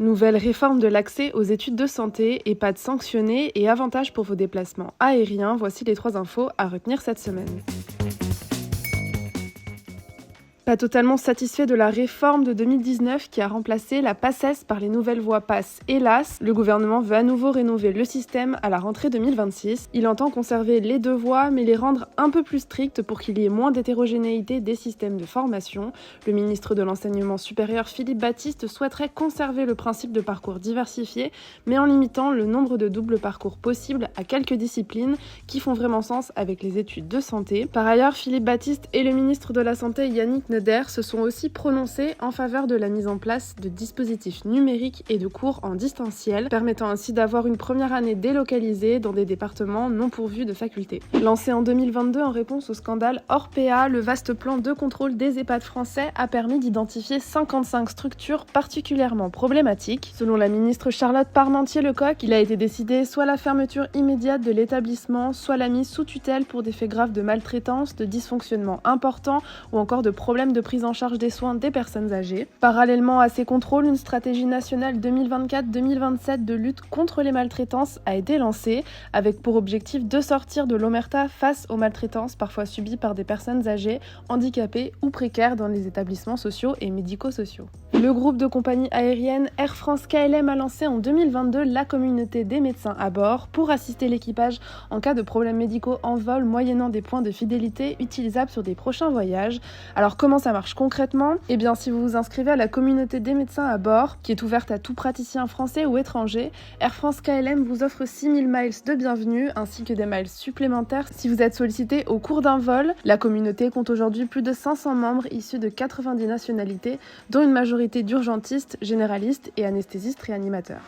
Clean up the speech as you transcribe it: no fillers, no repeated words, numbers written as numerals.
Nouvelle réforme de l'accès aux études de santé, EHPAD sanctionnés et avantages pour vos déplacements aériens. Voici les 3 infos à retenir cette semaine. Pas totalement satisfait de la réforme de 2019 qui a remplacé la PACES par les nouvelles voies PASS. Hélas, le gouvernement veut à nouveau rénover le système à la rentrée 2026. Il entend conserver les 2 voies mais les rendre un peu plus strictes pour qu'il y ait moins d'hétérogénéité des systèmes de formation. Le ministre de l'Enseignement supérieur Philippe Baptiste souhaiterait conserver le principe de parcours diversifié mais en limitant le nombre de doubles parcours possibles à quelques disciplines qui font vraiment sens avec les études de santé. Par ailleurs, Philippe Baptiste et le ministre de la Santé Yannick Neuder se sont aussi prononcés en faveur de la mise en place de dispositifs numériques et de cours en distanciel, permettant ainsi d'avoir une première année délocalisée dans des départements non pourvus de facultés. Lancé en 2022 en réponse au scandale Orpea, le vaste plan de contrôle des EHPAD français a permis d'identifier 55 structures particulièrement problématiques. Selon la ministre Charlotte Parmentier-Lecocq, il a été décidé soit la fermeture immédiate de l'établissement, soit la mise sous tutelle pour des faits graves de maltraitance, de dysfonctionnement important ou encore de problèmes de prise en charge des soins des personnes âgées. Parallèlement à ces contrôles, une stratégie nationale 2024-2027 de lutte contre les maltraitances a été lancée, avec pour objectif de sortir de l'omerta face aux maltraitances parfois subies par des personnes âgées, handicapées ou précaires dans les établissements sociaux et médico-sociaux. Le groupe de compagnies aériennes Air France-KLM a lancé en 2022 la communauté des médecins à bord pour assister l'équipage en cas de problèmes médicaux en vol moyennant des points de fidélité utilisables sur des prochains voyages. Alors comment ça marche concrètement ? Eh bien si vous vous inscrivez à la communauté des médecins à bord, qui est ouverte à tout praticien français ou étranger, Air France-KLM vous offre 6000 miles de bienvenue ainsi que des miles supplémentaires si vous êtes sollicité au cours d'un vol. La communauté compte aujourd'hui plus de 500 membres issus de 90 nationalités, dont une majorité d'urgentistes, généralistes et anesthésistes réanimateurs.